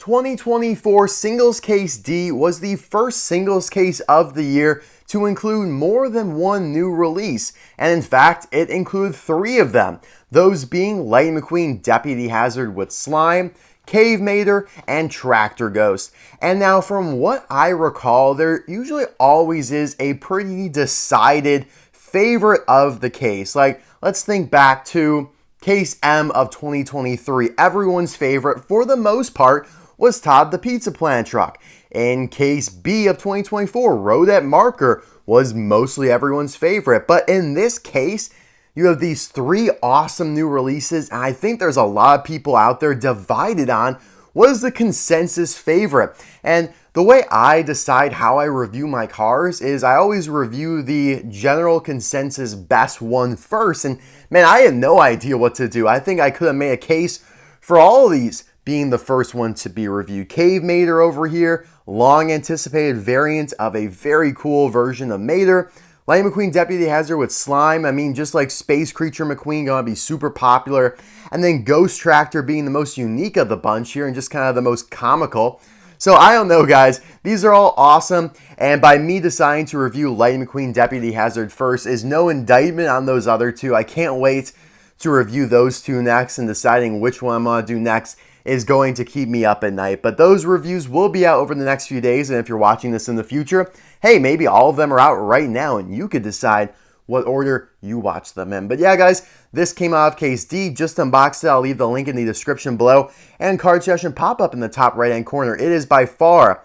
2024 Singles Case D was the first singles case of the year to include more than one new release, and in fact, it included 3 of them, those being Lightning McQueen Deputy Hazard with Slime, Cave Mater, and Tractor Ghost. And now from what I recall, there usually always is a pretty decided favorite of the case. Like, let's think back to Case M of 2023. Everyone's favorite, for the most part, was Todd the Pizza Plant Truck. In Case B of 2024, Road Marker was mostly everyone's favorite. But in this case, you have these 3 awesome new releases, and I think there's a lot of people out there divided on what is the consensus favorite. And the way I decide how I review my cars is I always review the general consensus best one first. And man, I had no idea what to do. I think I could have made a case for all of these being the first one to be reviewed. Cave Mater over here, long anticipated variant of a very cool version of Mater. Lightning McQueen Deputy Hazard with Slime. I mean, just like Space Creature McQueen gonna be super popular. And then Ghost Tractor being the most unique of the bunch here and just kind of the most comical. So I don't know, guys. These are all awesome. And by me deciding to review Lightning McQueen Deputy Hazard first is no indictment on those other 2. I can't wait to review those 2 next, and deciding which one I'm gonna do next is going to keep me up at night. But those reviews will be out over the next few days, and if you're watching this in the future, hey, maybe all of them are out right now and you could decide what order you watch them in. But yeah, guys, this came out of Case D. Just unboxed it. I'll leave the link in the description below, and card session pop-up in the top right-hand corner. It is by far,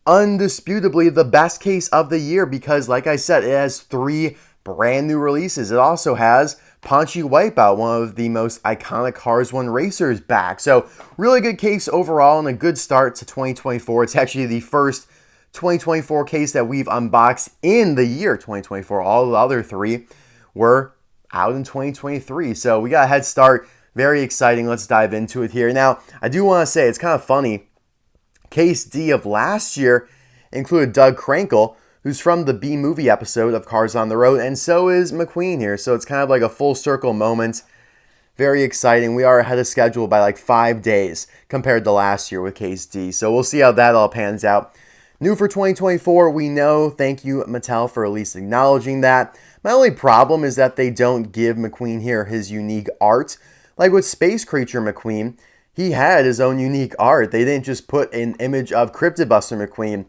undisputably, the best case of the year because, like I said, it has 3 brand new releases. It also has Ponchy Wipeout, one of the most iconic Cars 1 racers, back. So really good case overall and a good start to 2024. It's actually the first 2024 case that we've unboxed in the year 2024. All the other 3 were out in 2023. So we got a head start. Very exciting. Let's dive into it here. Now, I do want to say it's kind of funny. Case D of last year included Doug Krankle, who's from the B-movie episode of Cars on the Road, and so is McQueen here. So it's kind of like a full circle moment. Very exciting. We are ahead of schedule by like 5 days compared to last year with Case D. So we'll see how that all pans out. New for 2024, we know. Thank you, Mattel, for at least acknowledging that. My only problem is that they don't give McQueen here his unique art. Like with Space Creature McQueen, he had his own unique art. They didn't just put an image of Cryptid Buster McQueen.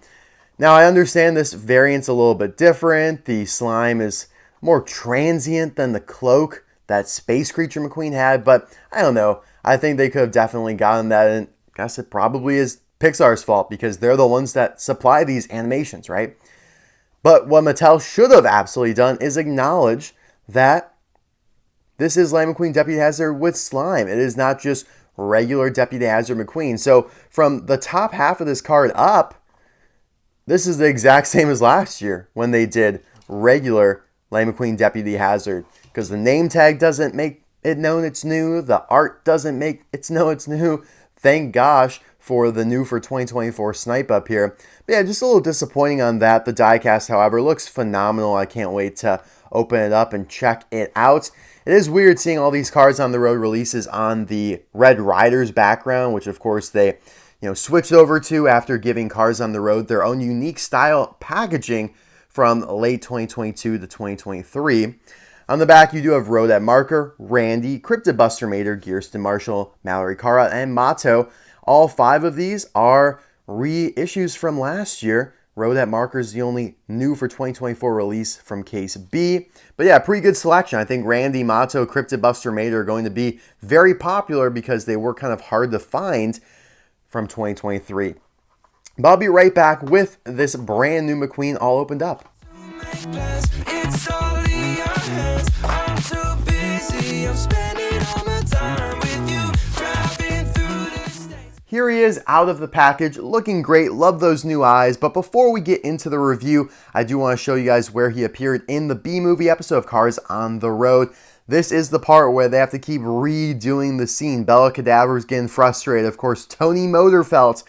Now, I understand this variant's a little bit different. The slime is more transient than the cloak that Space Creature McQueen had, but I don't know. I think they could have definitely gotten that, and I guess it probably is Pixar's fault because they're the ones that supply these animations, right? But what Mattel should have absolutely done is acknowledge that this is Lightning McQueen Deputy Hazard with Slime. It is not just regular Deputy Hazard McQueen. So from the top half of this card up, this is the exact same as last year when they did regular Lightning McQueen Deputy Hazard, because the name tag doesn't make it known it's new. The art doesn't make it known it's new. Thank gosh for the new for 2024 snipe up here. But yeah, just a little disappointing on that. The diecast, however, looks phenomenal. I can't wait to open it up and check it out. It is weird seeing all these Cars on the Road releases on the Red Riders background, which of course they switched over to after giving Cars on the Road their own unique style packaging from late 2022 to 2023. On the back, you do have Road Marker, Randy, Cryptid Buster Mater, Gearston Marshall, Mallory Cara, and Mato. All 5 of these are reissues from last year. Road Marker is the only new for 2024 release from Case B. But yeah, pretty good selection. I think Randy, Mato, Cryptid Buster Mater are going to be very popular because they were kind of hard to find from 2023. But I'll be right back with this brand new McQueen all opened up. Here he is out of the package, looking great. Love those new eyes. But before we get into the review, I do want to show you guys where he appeared in the B-movie episode of Cars on the Road. This is the part where they have to keep redoing the scene. Bella Cadavre is getting frustrated. Of course, Tony Motorfelt,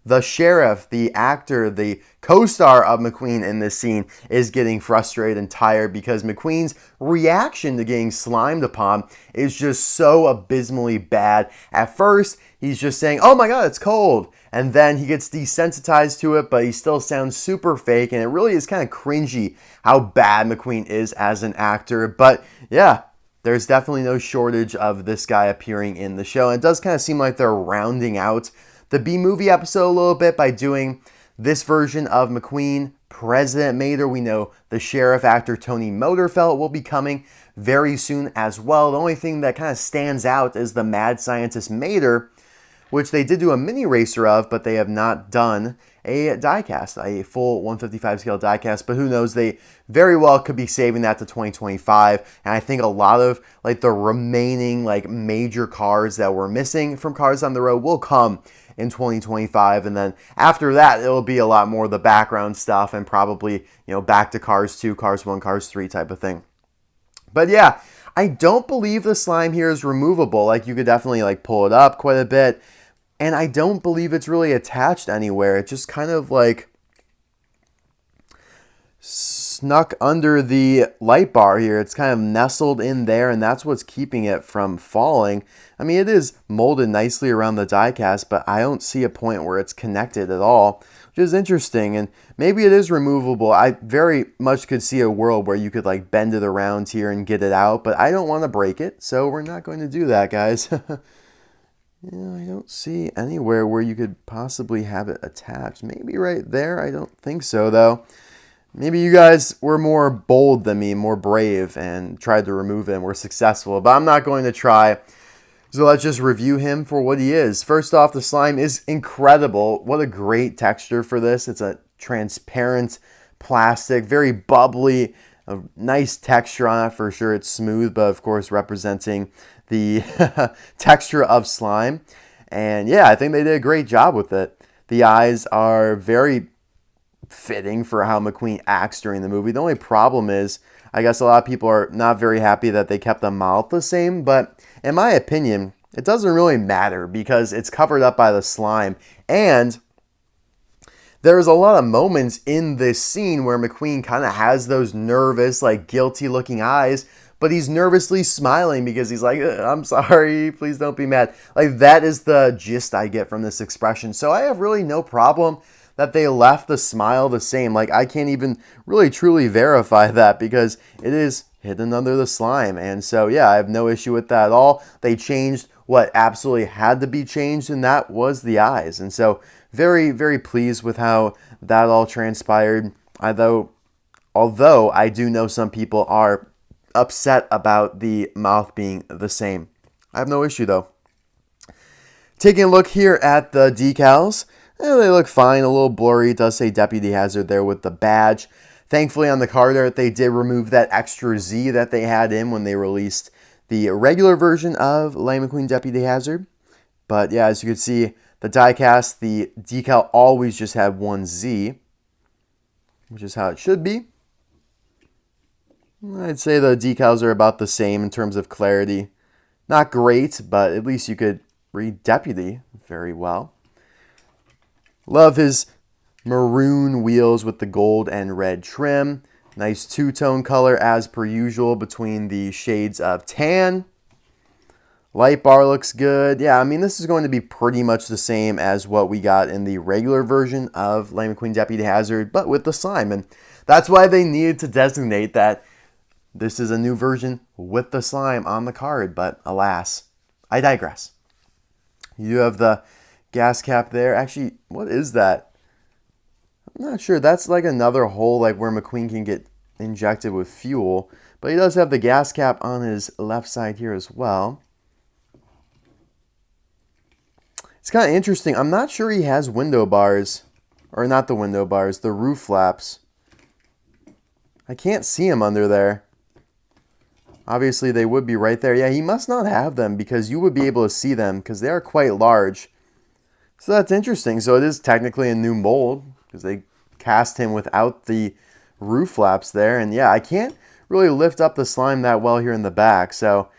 The sheriff, the actor, the co-star of McQueen in this scene, is getting frustrated and tired because McQueen's reaction to getting slimed upon is just so abysmally bad. At first, he's just saying, "Oh my god, it's cold." And then he gets desensitized to it, but he still sounds super fake, and it really is kind of cringy how bad McQueen is as an actor. But yeah, there's definitely no shortage of this guy appearing in the show. And it does kind of seem like they're rounding out the B-movie episode a little bit by doing this version of McQueen, President Mater. We know the sheriff actor Tony Motorfelt will be coming very soon as well. The only thing that kind of stands out is the mad scientist Mater, which they did do a mini racer of, but they have not done a diecast, a full 155 scale diecast. But who knows, they very well could be saving that to 2025. And I think a lot of like the remaining like major cars that we're missing from Cars on the Road will come in 2025, and then after that it'll be a lot more of the background stuff and probably, back to Cars 2, Cars 1, Cars 3 type of thing. But yeah, I don't believe the slime here is removable. Like, you could definitely like pull it up quite a bit, and I don't believe it's really attached anywhere. It just kind of like snuck under the light bar here. It's kind of nestled in there, and that's what's keeping it from falling. I mean, it is molded nicely around the diecast, but I don't see a point where it's connected at all, which is interesting. And maybe it is removable. I very much could see a world where you could like bend it around here and get it out, but I don't want to break it, so we're not going to do that, guys. Yeah, I don't see anywhere where you could possibly have it attached. Maybe right there. I don't think so, though. Maybe you guys were more bold than me, more brave, and tried to remove it and were successful, but I'm not going to try. So let's just review him for what he is. First off, the slime is incredible. What a great texture for this. It's a transparent plastic, very bubbly, a nice texture on it for sure. It's smooth, but of course representing the texture of slime. And yeah, I think they did a great job with it. The eyes are very fitting for how McQueen acts during the movie. The only problem is, I guess a lot of people are not very happy that they kept the mouth the same, but in my opinion, it doesn't really matter because it's covered up by the slime. And there's a lot of moments in this scene where McQueen kind of has those nervous, like guilty looking eyes, but he's nervously smiling because he's like, "I'm sorry, please don't be mad." Like, that is the gist I get from this expression. So I have really no problem that they left the smile the same. Like, I can't even really truly verify that because it is hidden under the slime. And so, yeah, I have no issue with that at all. They changed what absolutely had to be changed, and that was the eyes. And so, very, very pleased with how that all transpired. Although I do know some people are upset about the mouth being the same. I have no issue, though. Taking a look here at the decals, they look fine, a little blurry. It does say Deputy Hazard there with the badge. Thankfully, on the card art, they did remove that extra Z that they had in when they released the regular version of Lightning McQueen Deputy Hazard. But yeah, as you can see, the diecast, the decal always just had one Z, which is how it should be. I'd say the decals are about the same in terms of clarity. Not great, but at least you could read Deputy very well. Love his maroon wheels with the gold and red trim. Nice two-tone color as per usual between the shades of tan. Light bar looks good. Yeah, I mean, this is going to be pretty much the same as what we got in the regular version of Lightning McQueen Deputy Hazard, but with the slime. And that's why they needed to designate that this is a new version with the slime on the card. But alas, I digress. You have the gas cap there. Actually, what is that? I'm not sure. That's like another hole like where McQueen can get injected with fuel. But he does have the gas cap on his left side here as well. It's kind of interesting. I'm not sure he has window bars. Or not the window bars, the roof flaps. I can't see him under there. Obviously, they would be right there. Yeah, he must not have them because you would be able to see them because they are quite large. So that's interesting. So it is technically a new mold because they cast him without the roof flaps there. And yeah, I can't really lift up the slime that well here in the back. So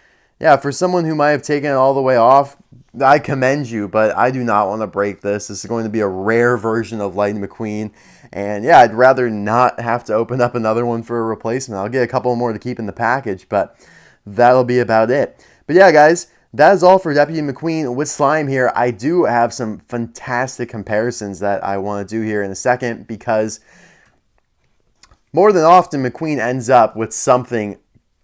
yeah, for someone who might have taken it all the way off, I commend you, but I do not want to break this. This is going to be a rare version of Lightning McQueen. And yeah, I'd rather not have to open up another one for a replacement. I'll get a couple more to keep in the package, but that'll be about it. But yeah, guys, that is all for Deputy McQueen with slime here. I do have some fantastic comparisons that I want to do here in a second, because more than often, McQueen ends up with something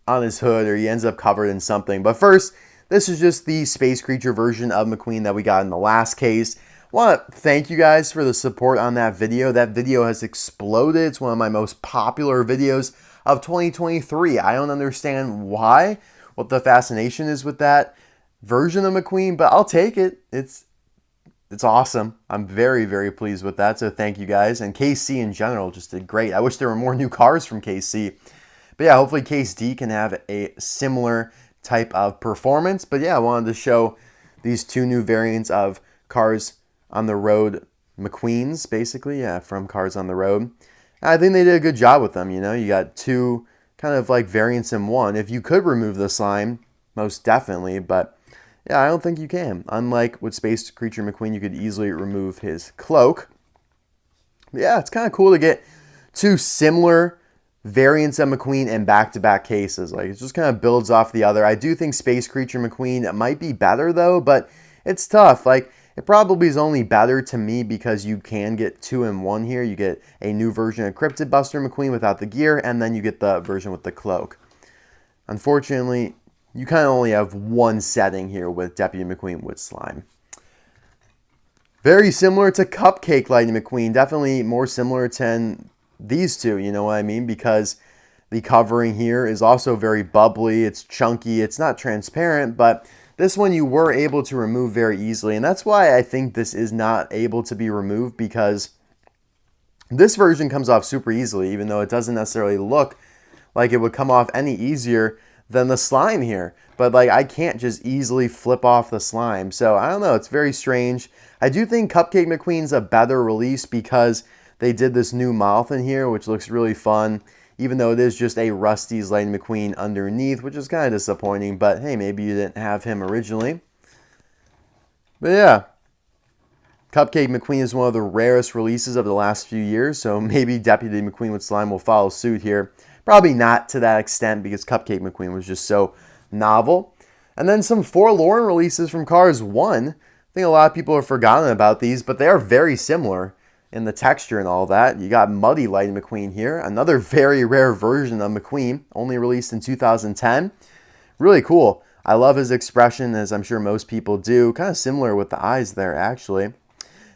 on his hood, or he ends up covered in something. But first, this is just the Space Creature version of McQueen that we got in the last case. I want to thank you guys for the support on that video. That video has exploded. It's one of my most popular videos of 2023. I don't understand why, what the fascination is with that version of McQueen, but I'll take it. It's awesome. I'm very, very pleased with that. So thank you guys. And KC in general just did great. I wish there were more new cars from KC. But yeah, hopefully Case D can have a similar type of performance. But yeah, I wanted to show these two new variants of Cars on the Road McQueens, basically, yeah, from Cars on the Road. I think they did a good job with them. You know, you got two kind of like variants in one. If you could remove the slime, most definitely, but yeah, I don't think you can. Unlike with Space Creature McQueen, you could easily remove his cloak. But yeah, it's kind of cool to get two similar variants of McQueen in back-to-back cases. Like, it just kind of builds off the other. I do think Space Creature McQueen might be better though, but it's tough. Like, it probably is only better to me because you can get two in one here. You get a new version of Cryptid Buster McQueen without the gear, and then you get the version with the cloak. Unfortunately, you kind of only have one setting here with Deputy McQueen with slime. Very similar to Cupcake Lightning McQueen. Definitely more similar to these two, you know what I mean? Because the covering here is also very bubbly. It's chunky. It's not transparent, but this one you were able to remove very easily. And that's why I think this is not able to be removed, because this version comes off super easily, even though it doesn't necessarily look like it would come off any easier than the slime here. But like, I can't just easily flip off the slime. So I don't know, it's very strange. I do think Cupcake McQueen's a better release because they did this new mouth in here, which looks really fun, even though it is just a Rust-eze Lightning McQueen underneath, which is kind of disappointing, but hey, maybe you didn't have him originally. But yeah, Cupcake McQueen is one of the rarest releases of the last few years, so maybe Deputy McQueen with slime will follow suit here. Probably not to that extent, because Cupcake McQueen was just so novel. And then some forlorn releases from Cars 1. I think a lot of people have forgotten about these, but they are very similar in the texture and all that. You got Muddy Lightning McQueen here, another very rare version of McQueen, only released in 2010. Really cool. I love his expression, as I'm sure most people do. Kind of similar with the eyes there, actually.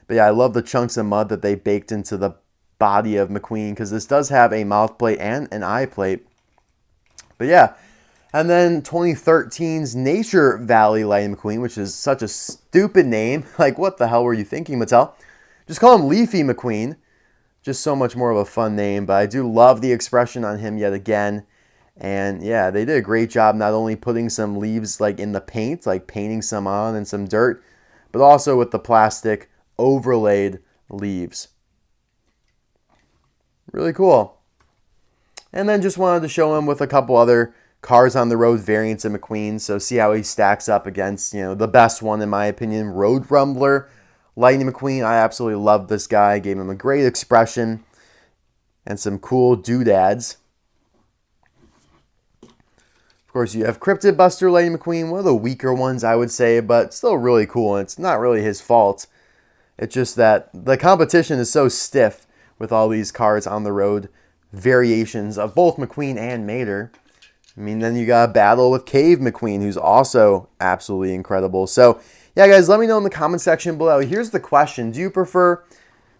But yeah, I love the chunks of mud that they baked into the body of McQueen, because this does have a mouth plate and an eye plate. But yeah, and then 2013's Nature Valley Lightning McQueen, which is such a stupid name. Like, what the hell were you thinking, Mattel? Just call him Leafy McQueen. Just so much more of a fun name, but I do love the expression on him yet again. And yeah, they did a great job not only putting some leaves like in the paint, like painting some on and some dirt, but also with the plastic overlaid leaves. Really cool. And then just wanted to show him with a couple other Cars on the Road variants of McQueen, so see how he stacks up against, you know, the best one in my opinion, Road Rumbler Lightning McQueen. I absolutely love this guy. Gave him a great expression and some cool doodads. Of course, you have Cryptid Buster Lightning McQueen, one of the weaker ones, I would say, but still really cool, and it's not really his fault. It's just that the competition is so stiff with all these Cars on the Road variations of both McQueen and Mater. I mean, then you got a battle with Cave McQueen, who's also absolutely incredible. So, yeah, guys, let me know in the comment section below. Here's the question. Do you prefer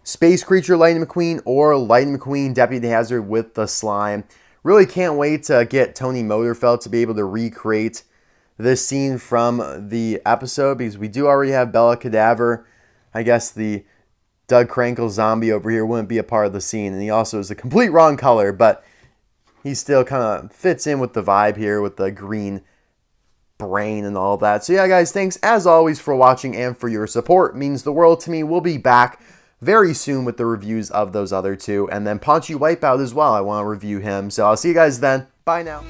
Space Creature Lightning McQueen or Lightning McQueen Deputy Hazard with the slime? Really can't wait to get Tony Motorfelt to be able to recreate this scene from the episode, because we do already have Bella Cadavre. I guess the Doug Crankle zombie over here wouldn't be a part of the scene, and he also is the complete wrong color, but he still kind of fits in with the vibe here with the green brain and all that. So yeah, guys, thanks as always for watching and for your support. It means the world to me. We'll be back very soon with the reviews of those other two, and then Ponchy Wipeout as well. I want to review him. So I'll see you guys then. Bye now.